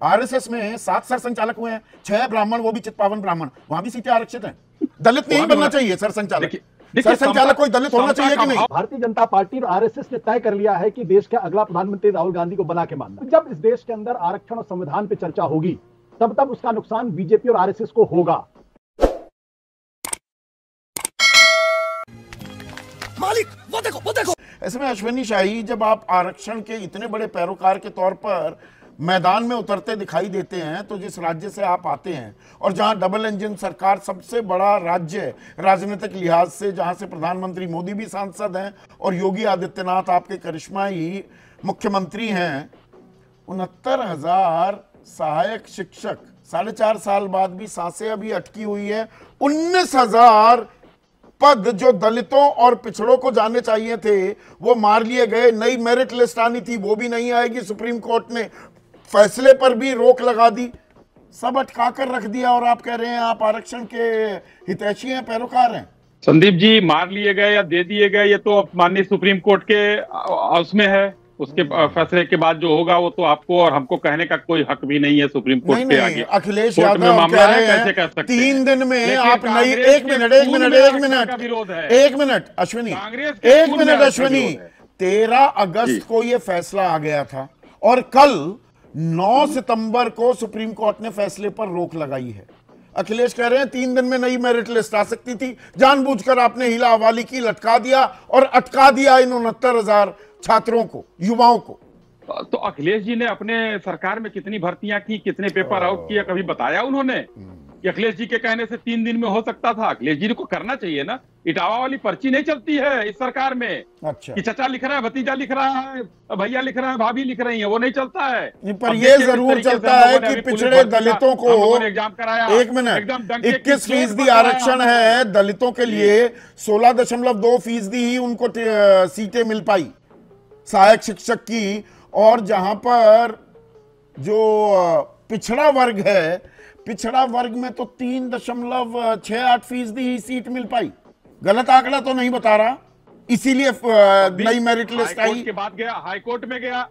RSS में 7 सरसंचालक हुए हैं, 6 ब्राह्मण, वो भी चित्पावन ब्राह्मण, वहां भी सीटें आरक्षित हैं। दलित नहीं बनना चाहिए सरसंचालक। सरसंचालक कोई दलित होना चाहिए कि नहीं? भारतीय जनता पार्टी और आरएसएस ने तय कर लिया है कि देश का अगला प्रधानमंत्री राहुल गांधी को बना के मानना। जब इस देश के अंदर आरक्षण और संविधान पे चर्चा होगी, तब उसका नुकसान बीजेपी और आरएसएस को होगा। मालिक वो देखो। ऐसे में अश्विनी शाही, जब आप आरक्षण के इतने बड़े पैरोकार के तौर पर मैदान में उतरते दिखाई देते हैं, तो जिस राज्य से आप आते हैं और जहां डबल इंजन सरकार, सबसे बड़ा राज्य राजनीतिक लिहाज से, जहां से प्रधानमंत्री मोदी भी सांसद हैं और योगी आदित्यनाथ आपके करिश्माई मुख्यमंत्री हैं, 69,000 सहायक शिक्षक, 4.5 साल बाद भी सांसें अभी अटकी हुई है। 19,000 पद जो दलितों और पिछड़ों को जाने चाहिए थे, वो मार लिए गए। नई मेरिट लिस्ट आनी थी, वो भी नहीं आएगी। सुप्रीम कोर्ट ने फैसले पर भी रोक लगा दी, सब अटका कर रख दिया, और आप कह रहे हैं आप आरक्षण के हितैषी हैं, पैरोकार हैं। संदीप जी, मार लिए गए या दे दिए गए, ये तो माननीय सुप्रीम कोर्ट के उसमें है। उसके फैसले के बाद जो होगा, वो तो आपको और हमको कहने का कोई हक भी नहीं है सुप्रीम कोर्ट के आगे। अखिलेश यादव कह रहे हैं कह सकते 3 दिन में आप नई, एक मिनट अश्विनी, 13 अगस्त को ये फैसला आ गया था और कल 9 सितंबर को सुप्रीम कोर्ट ने फैसले पर रोक लगाई है। अखिलेश कह रहे हैं 3 दिन में नई मेरिट लिस्ट आ सकती थी, जानबूझकर आपने हीला हवाली की, लटका दिया और अटका दिया इन 69,000 छात्रों को, युवाओं को। तो अखिलेश जी ने अपने सरकार में कितनी भर्तियां की, कितने पेपर आउट किए, कभी बताया उन्होंने कि अखिलेश जी के कहने से 3 दिन में हो सकता था? अखिलेश जी को करना चाहिए ना। इटावा वाली पर्ची नहीं चलती है इस सरकार में। अच्छा, कि चचा लिख रहा है, भतीजा लिख रहा है, भैया लिख रहा है, भाभी लिख रही है, वो नहीं चलता है। पर ये जरूर चलता है कि पिछड़े दलितों को एग्जाम कराया। 1 मिनट, 21% आरक्षण है दलितों के लिए, 16.2% ही उनको सीटें मिल पाई सहायक शिक्षक की। और जहां पर जो पिछड़ा वर्ग है, पिछड़ा वर्ग में तो 3.68% ही सीट मिल पाई। गलत आंकड़ा तो नहीं बता रहा, इसीलिए नई मेरिट लिस्ट आई। के बाद गया हाई कोर्ट में गया।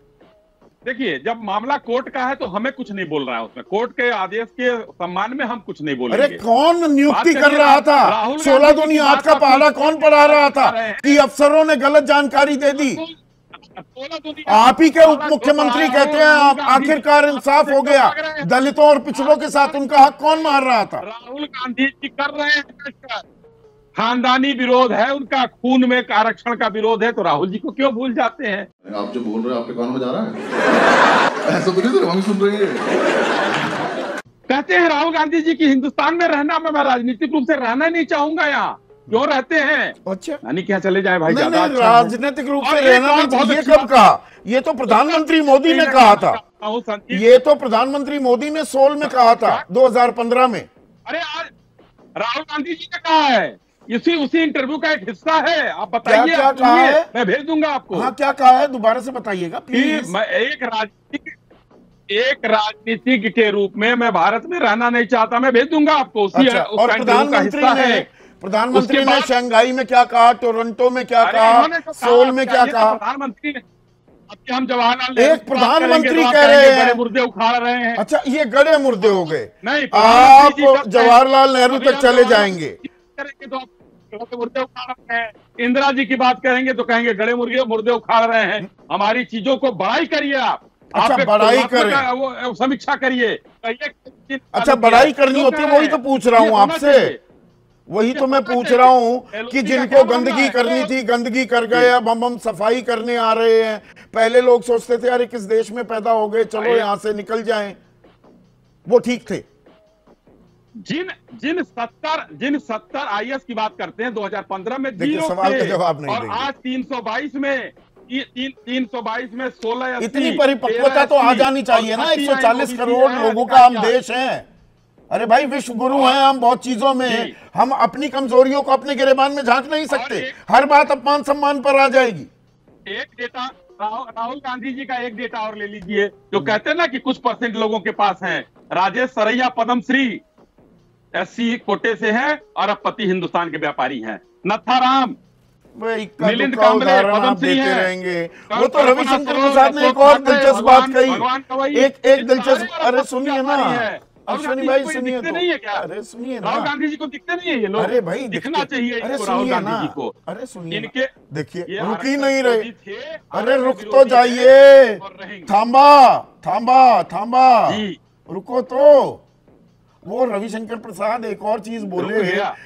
देखिए, जब मामला कोर्ट का है तो हमें कुछ नहीं बोल रहा है उसमें, कोर्ट के आदेश के सम्मान में हम कुछ नहीं बोलेंगे। अरे कौन नियुक्ति कर रहा था? 16 दूनी 8 का पहला कौन पढ़ा रहा था कि अफसरों ने गलत जानकारी दे दी? आप ही के उप मुख्यमंत्री कहते हैं आप आखिरकार इंसाफ हो गया, दलितों और पिछड़ों के साथ उनका हक कौन मार रहा था? राहुल गांधी जी कर रहे हैं। खानदानी विरोध है उनका, खून में आरक्षण का विरोध है, तो राहुल जी को क्यों भूल जाते हैं? आप जो बोल रहे हैं आपके कान में जा रहा है? ऐसा तो नहीं, हम सुन रहे हैं। कहते हैं राहुल गांधी जी की हिंदुस्तान में रहना, मैं राजनीतिक रूप से रहना नहीं चाहूंगा। यहाँ क्यों रहते हैं? अच्छा, यानी क्या चले जाए भाई? नहीं, राजनीतिक रूप से रहना नहीं, ये कब कहा? ये तो प्रधानमंत्री मोदी ने कहा था। ये तो प्रधानमंत्री मोदी ने सोल में कहा था 2015 में। अरे आज राहुल गांधी जी ने कहा है, उसी इंटरव्यू का एक हिस्सा है। आप बताइए, क्या कहा है? मैं भेज दूंगा आपको। हाँ, क्या कहा है? दोबारा से बताइएगा प्लीज। मैं एक राजनीतिक के रूप में मैं भारत में रहना नहीं चाहता, मैं भेज दूंगा आपको। उसी अच्छा, और प्रधानमंत्री ने शंघाई में क्या कहा, टोरंटो में क्या कहा, सोल में क्या कहा? प्रधानमंत्री ने, हम जवाहरलाल, एक प्रधानमंत्री कह रहे हैं मुर्दे उखाड़ रहे हैं। अच्छा, ये गड़े मुर्दे हो गए। नहीं, आप जवाहरलाल नेहरू तक चले जाएंगे। मुर्दे उखाड़ रहे हैं। इंदिरा जी की बात करेंगे तो कहेंगे गड़े मुर्दे उखाड़ रहे हैं। हमारी चीजों को बड़ाई करिए आप। अच्छा, बड़ाई करें, वो समीक्षा करिए। अच्छा, बड़ाई करनी होती है, वही तो पूछ रहा हूं आपसे। वही तो मैं पूछ रहा हूं कि जिनको गंदगी करनी थी गंदगी कर गए, अब हम सफाई करने आ रहे हैं। पहले लोग सोचते थे अरे किस देश में पैदा हो गए, चलो यहां से निकल जाएं, वो ठीक थे। जिन 70 आईएएस की बात करते हैं 2015 में, देखिए सवाल का जवाब नहीं देंगे। आज 322 में 16, इतनी परिपक्वता तो आ जानी चाहिए ना। 140 करोड़ लोगों का हम देश है। अरे भाई, विश्व गुरु हैं हम बहुत चीजों में। हम अपनी कमजोरियों को अपने गिरेबान में झांक नहीं सकते। हर बात अपमान सम्मान पर आ जाएगी। एक डेटा, राहुल गांधी जी का एक डेटा और ले लीजिए, जो कहते हैं ना कि कुछ % लोगों के पास है। राजेश सरैया पद्मश्री SC कोटे से है और अब पति हिंदुस्तान के व्यापारी हैं। नथाराम इक्का मिलिंद दुक्का कांबले उदाहरण आप पद्मश्री देते हैं। रहेंगे। कल वो तो कल्पना रविशंकर सरोज, प्रसाद ने एक अशोक और ठाकरे, दिलचस्प बात कही। भगवान गवाई, एक ये दिलचस्प, सारे अरे लोग सुनिए ना, हमारी है। अश्विनी भाई सुनिए दिखते तो, नहीं है क्या? अरे सुनिए राहुल ना, गांधी जी को दिखते नहीं है ये लोग? अरे भाई दिखना चाहिए अरे इनको, राहुल सुनिए गांधी ना, जी को। अरे सुनिए इनके देखिए, ये रुक ही आरक्षण नहीं रहे। विरोधी थे, अरे आरक्षण रुक तो विरोधी थे जाइए, और रहेंगे। थांबा जी। रुको तो। वो रविशंकर प्रसाद एक और चीज बोले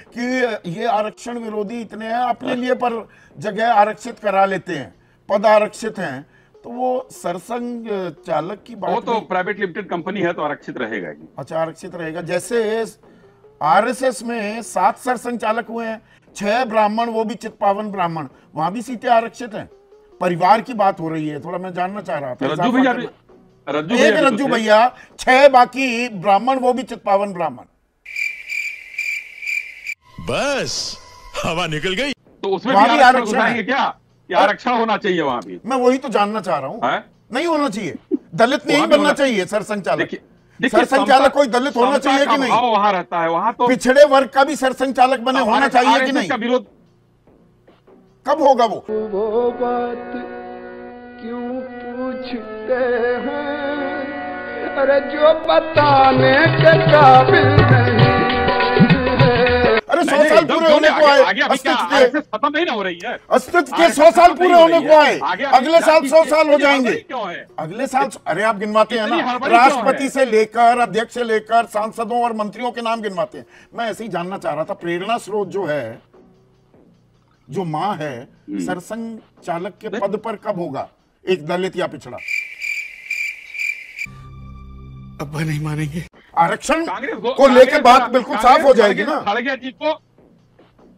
कि ये आरक्षण विरोधी इतने हैं, अपने लिए पर जगह आरक्षित करा लेते हैं, पद आरक्षित हैं। तो वो सरसंघ चालक की बात, वो तो प्राइवेट लिमिटेड कंपनी है तो आरक्षित रहेगा ही। अच्छा, आरक्षित रहेगा। जैसे आरएसएस में 7 सरसंघ चालक हुए हैं, 6 ब्राह्मण, वो भी चित्पावन ब्राह्मण, वहां भी सीटें आरक्षित हैं। परिवार की बात हो रही है, थोड़ा मैं जानना चाह रहा था। रज्जू भैया भी, एक रज्जू भैया, 6 बाकी ब्राह्मण, वो भी चित्पावन ब्राह्मण। बस हवा निकल गई। तो उसमें भी आरक्षण घुसाएंगे क्या? कि आरक्षण होना चाहिए वहां भी? मैं वही तो जानना चाह रहा हूं। नहीं होना चाहिए, दलित नहीं बनना चाहिए सरसंघ चालक। सरसंघ चालक कोई दलित होना चाहिए कि नहीं? वहां रहता है, वहां तो पिछड़े वर्ग का भी सरसंघ चालक बने होना चाहिए कि नहीं? का विरोध कब होगा वो बात क्यों पूछते हैं? अरे जो बताने के काबिल नहीं। अरे 100 साल पूरे होने को आए, खत्म नहीं ना हो रही है, अस्तित्व के 100 साल पूरे होने को आए। अगले साल 100 साल हो जाएंगे। अगले साल, अरे आप गिनवाते हैं ना, राष्ट्रपति से लेकर अध्यक्ष से लेकर सांसदों और मंत्रियों के नाम गिनवाते हैं। मैं ऐसे ही जानना चाह रहा था, प्रेरणा स्रोत जो है, जो मां है, सरसंघ चालक के पद पर कब होगा एक दलित या पिछड़ा? अब नहीं मानेंगे। आरक्षण को लेकर बात बिल्कुल साफ हो जाएगी ना। खड़गे जी को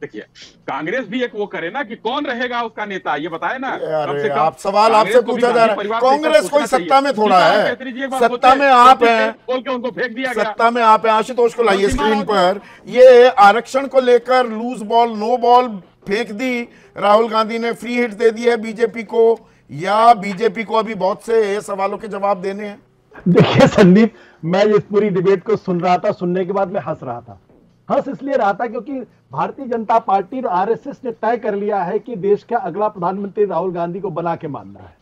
देखिए, कांग्रेस भी एक वो करे ना कि कौन रहेगा उसका नेता, ये बताए ना। अरे आप सवाल आपसे पूछा जा रहा है, कांग्रेस कोई सत्ता में थोड़ा है, सत्ता में आप हैं, बोल के उनको फेंक दिया गया। सत्ता में आप हैं। आशुतोष को लाइए स्क्रीन पर। ये आरक्षण को लेकर लूज बॉल, नो बॉल फेंक दी राहुल गांधी ने, फ्री हिट दे दी है बीजेपी को, या बीजेपी को अभी बहुत से सवालों के जवाब देने हैं? देखिए संदीप, मैं इस पूरी डिबेट को सुन रहा था, सुनने के बाद मैं हंस रहा था। हंस इसलिए रहा था क्योंकि भारतीय जनता पार्टी और आरएसएस ने तय कर लिया है कि देश का अगला प्रधानमंत्री राहुल गांधी को बना के मानना है।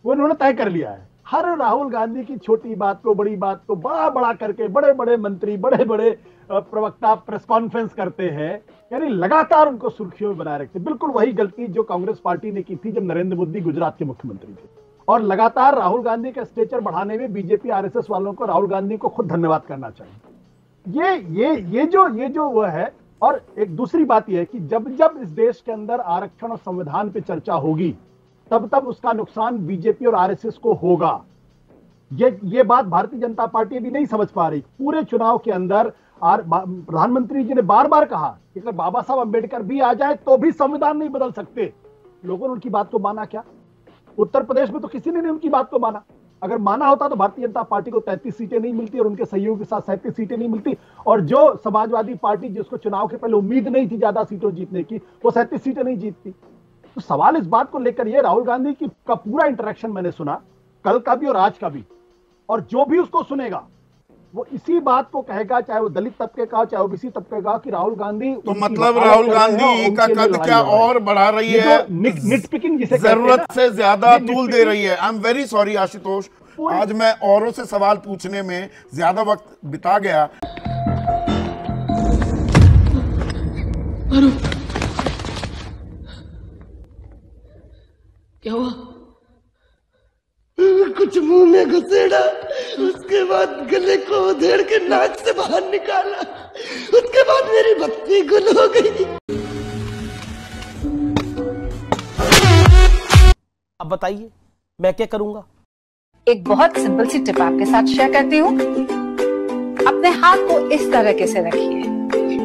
वो उन्होंने तय कर लिया है। हर राहुल गांधी की छोटी बात को, बड़ी बात को बड़ा बड़ा करके बड़े बड़े मंत्री, बड़े बड़े प्रवक्ता प्रेस कॉन्फ्रेंस करते हैं, यानी लगातार उनको सुर्खियों में बनाए रखते। बिल्कुल वही गलती जो कांग्रेस पार्टी ने की थी जब नरेंद्र मोदी गुजरात के मुख्यमंत्री थे। और लगातार राहुल गांधी का स्टेचर बढ़ाने में बीजेपी आरएसएस वालों को राहुल गांधी को खुद धन्यवाद करना चाहिए। ये जो वो है। और एक दूसरी बात यह है कि जब जब इस देश के अंदर आरक्षण और संविधान पे चर्चा होगी, तब तब उसका नुकसान बीजेपी और आरएसएस को होगा। ये बात भारतीय जनता पार्टी अभी नहीं समझ पा रही। पूरे चुनाव के अंदर प्रधानमंत्री जी ने बार बार कहा कि अगर बाबा साहब अंबेडकर भी आ जाए तो भी संविधान नहीं बदल सकते। लोगों ने उनकी बात को माना क्या? उत्तर प्रदेश में तो किसी ने नहीं उनकी बात को माना। अगर माना होता तो भारतीय जनता पार्टी को 33 सीटें नहीं मिलती और उनके सहयोगी के साथ 37 सीटें नहीं मिलती। और जो समाजवादी पार्टी जिसको चुनाव के पहले उम्मीद नहीं थी ज्यादा सीटों जीतने की, वो 37 सीटें नहीं जीतती। तो सवाल इस बात को लेकर ये राहुल गांधी की का पूरा इंटरेक्शन मैंने सुना, कल का भी और आज का भी, और जो भी उसको सुनेगा वो इसी बात को कहेगा, चाहे वो दलित तबके का, चाहे ओबीसी तबके का, कि राहुल गांधी तो मतलब राहुल गांधी का कद क्या और बढ़ा रही है, निटपिकिंग जिसे जरूरत से ज्यादा तूल दे रही है। I am very sorry Ashutosh, आज मैं औरों से सवाल पूछने में ज्यादा वक्त बिता गया। क्या हुआ? कुछ मुंह में घुसेड़ा, उसके बाद गले को उधेड़ के नाक से बाहर निकाला, उसके बाद मेरी बत्ती गुल हो गई। अब बताइए मैं क्या करूंगा? एक बहुत सिंपल सी टिप आपके साथ शेयर करती हूँ। अपने हाथ को इस तरीके से रखिए।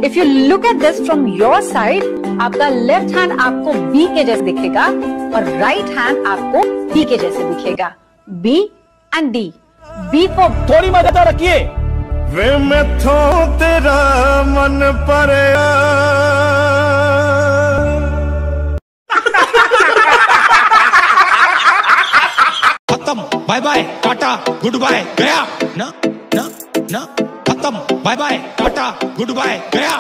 If you look at this from your side, आपका लेफ्ट हैंड आपको बी के जैसे दिखेगा और राइट हैंड आपको डी के जैसे दिखेगा। B and D. B for थोड़ी मदद रखिए। वे मैं थो तेरा मन पर खत्म, bye bye tata good bye गया ना ना ना, खत्म bye bye tata good bye गया।